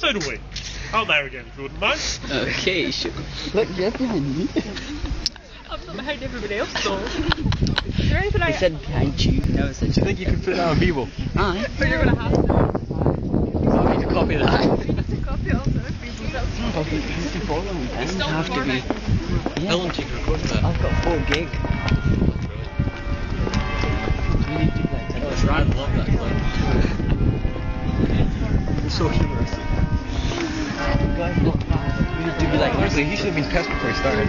stowed away. Out there again, if you wouldn't mind. Okay, sure. Look, Jeff behind you. I'm not behind everybody else though. Is there anything I said behind you. No, I said. Do you think you can fit that on people? Aye. But you're gonna have to. I need to copy that. Copy it on other people. That's Copy it. It have to be. Yeah. How long do you record that? I've got 4 gig. We need to do like 10 I love that clip. It's so humorous. Guys, not bad. We need to be like, Honestly, he should have been pissed before he started.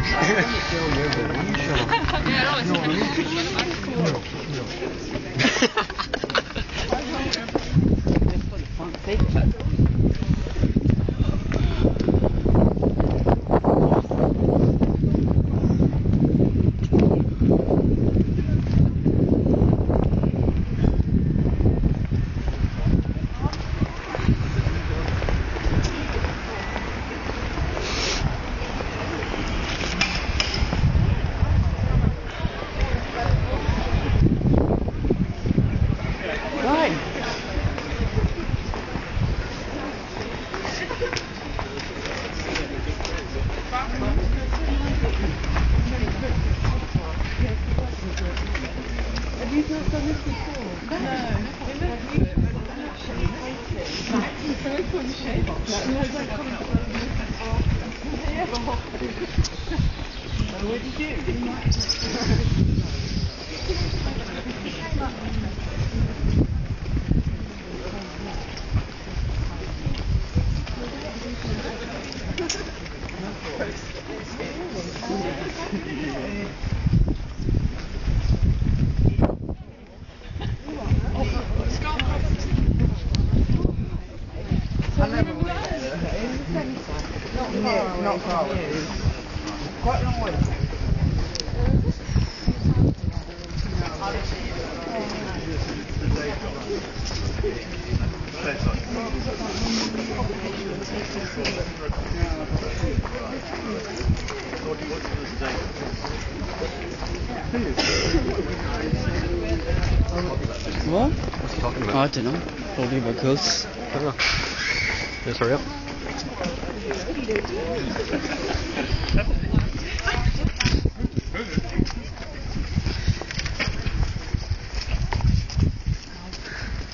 Not far away. Quite a long way. What? What's he talking about? I don't know. Probably about ghosts. I don't know. Just hurry up.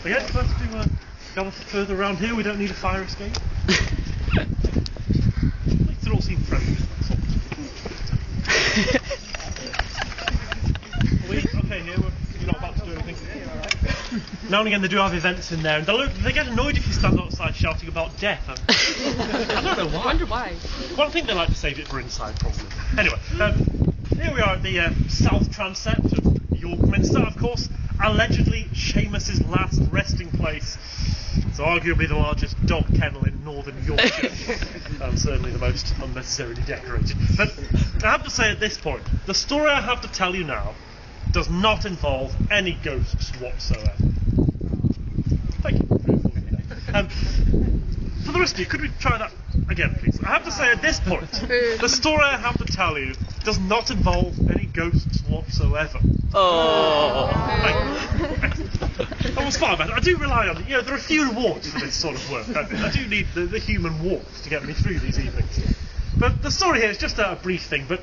I guess let's do go further around here. We don't need a fire escape. Makes it all seem friendly. Okay, here you're not about to do anything. Now and again they do have events in there, and they get annoyed if you stand outside shouting about death. I don't know why. I wonder why. Well, I think they like to save it for inside, probably. Anyway, here we are at the south transept of York Minster, of course, allegedly Seamus's last resting place. So arguably the largest dog kennel in northern Yorkshire. And certainly the most unnecessarily decorated. But I have to say at this point, the story I have to tell you now does not involve any ghosts whatsoever. Thank you. For the rest of you, could we try that again, please? I have to say at this point, the story I have to tell you does not involve any ghosts whatsoever. Oh. That was far better. I do rely on, there are a few rewards for this sort of work. I do need the human warmth to get me through these evenings. But the story here is just a brief thing, but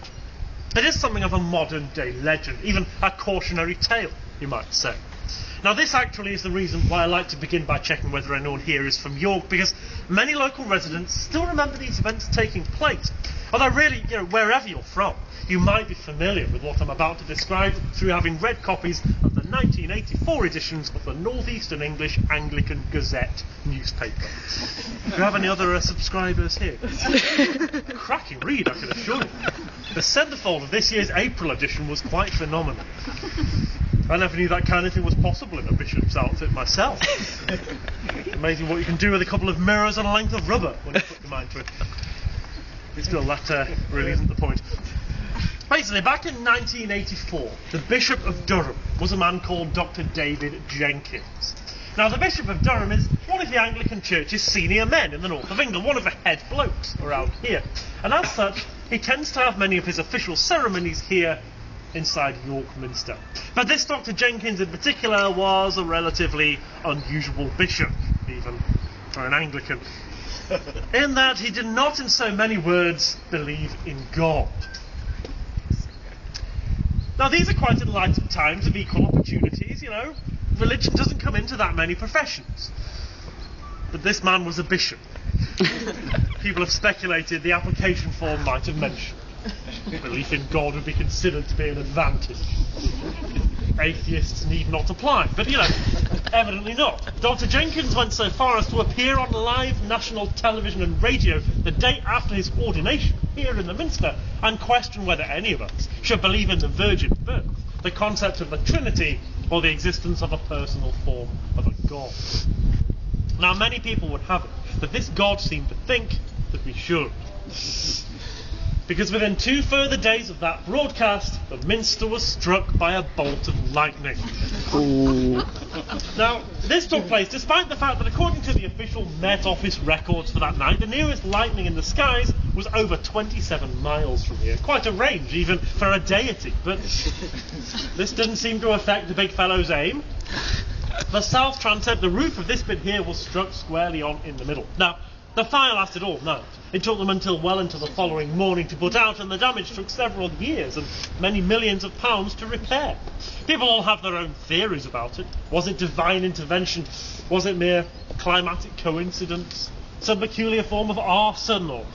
it is something of a modern day legend, even a cautionary tale, you might say. Now this actually is the reason why I like to begin by checking whether anyone here is from York, because many local residents still remember these events taking place. Although really, wherever you're from, you might be familiar with what I'm about to describe through having read copies of the 1984 editions of the North Eastern English Anglican Gazette newspaper. Do you have any other subscribers here? Cracking read, I can assure you. The centrefold of this year's April edition was quite phenomenal. I never knew that kind of thing was possible in a bishop's outfit myself. Amazing what you can do with a couple of mirrors and a length of rubber when you put your mind to it. But still, that really isn't the point. Basically, back in 1984, the Bishop of Durham was a man called Dr. David Jenkins. Now, the Bishop of Durham is one of the Anglican Church's senior men in the north of England, one of the head blokes around here. And as such, he tends to have many of his official ceremonies here inside York Minster. But this Dr. Jenkins in particular was a relatively unusual bishop, even for an Anglican. in that he did not, in so many words, believe in God. Now, these are quite enlightened times of equal opportunities, you know. Religion doesn't come into that many professions. But this man was a bishop. People have speculated the application form might have mentioned belief in God would be considered to be an advantage. Atheists need not apply, but you know, evidently not. Dr. Jenkins went so far as to appear on live national television and radio the day after his ordination here in the Minster and question whether any of us should believe in the virgin birth, the concept of the Trinity, or the existence of a personal form of a God. Now, many people would have it that this God seemed to think that we should. Because within 2 further days of that broadcast, the Minster was struck by a bolt of lightning. Ooh. Now, this took place despite the fact that according to the official Met Office records for that night, the nearest lightning in the skies was over 27 miles from here. Quite a range, even for a deity. But this didn't seem to affect the big fellow's aim. The south transept, the roof of this bit here, was struck squarely on in the middle. Now, the fire lasted all night. It took them until well into the following morning to put out, and the damage took several years and many millions of pounds to repair. People all have their own theories about it. Was it divine intervention? Was it mere climatic coincidence? Some peculiar form of arson, or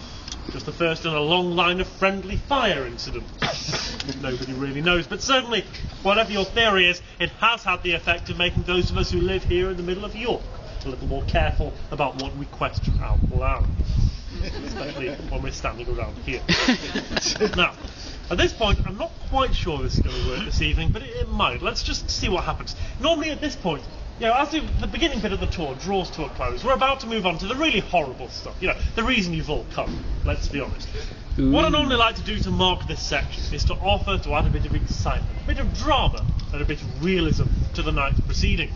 just the first in a long line of friendly fire incidents? Nobody really knows, but certainly, whatever your theory is, it has had the effect of making those of us who live here in the middle of York a little more careful about what we question out loud, especially when we're standing around here. Now, at this point, I'm not quite sure this is going to work this evening, but it might. Let's just see what happens. Normally at this point, you know, as the beginning bit of the tour draws to a close, we're about to move on to the really horrible stuff. You know, the reason you've all come, let's be honest. Ooh. What I normally like to do to mark this section is to offer to add a bit of excitement, a bit of drama, and a bit of realism to the night's proceeding.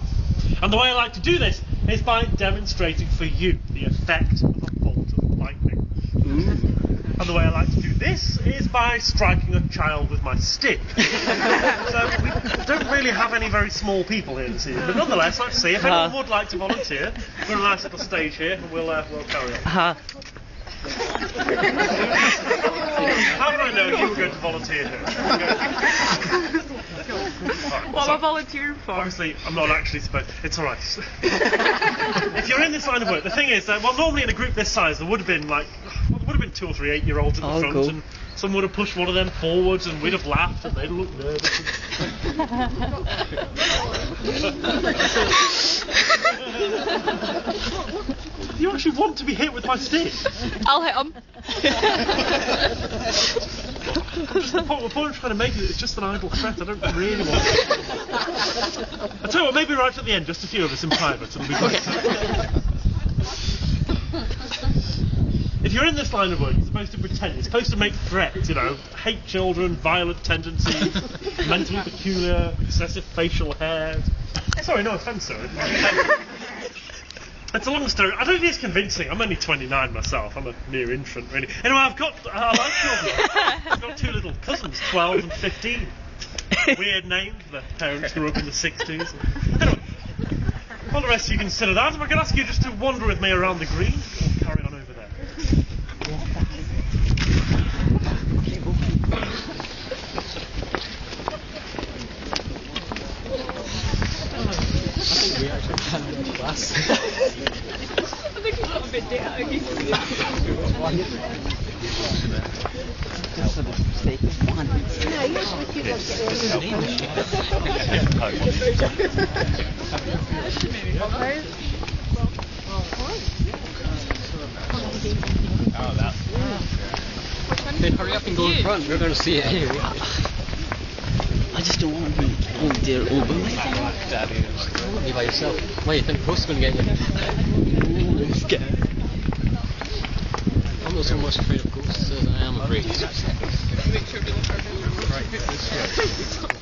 And the way I like to do this is by demonstrating for you the effect of a bolt of lightning. And the way I like to do this is by striking a child with my stick. So we don't really have any very small people here this evening, but nonetheless, let's see if anyone would like to volunteer. We've got a nice little stage here, and we'll carry on. How did I know you were going to volunteer here? What am I volunteering for? Obviously, I'm not actually supposed. It's all right. If you're in this line of work, the thing is that, well, normally in a group this size, there would have been 2 or 3 8-year-olds at the front, cool. and someone would have pushed one of them forwards, and we'd have laughed, and they'd look nervous. You actually want to be hit with my stick? I'll hit him. The point I'm trying to make is it's just an idle threat. I don't really want to. I'll tell you what, maybe right at the end, just a few of us in private, it'll be great. If you're in this line of work, you're supposed to pretend, you're supposed to make threats, you know, hate children, violent tendencies, mentally peculiar, excessive facial hair. Sorry, no offence, sir. It's a long story. I don't think it's convincing. I'm only 29 myself. I'm a mere infant, really. Anyway, I like children. I've got 2 little cousins, 12 and 15. Weird names. Their parents grew up in the 60s. Anyway, all the rest you consider that. If I could ask you just to wander with me around the green, we'll carry on over there. We actually had in class. I think he's got a bit dirty. Just for the sake of fun. Hey, hurry up and go in front. We're going to see it anyway. I just don't want to be oh dear old boy. Be by yourself. Why, you think the ghosts are going to get you? I'm scared. I'm not so much afraid of ghosts as I am afraid. Make sure we look our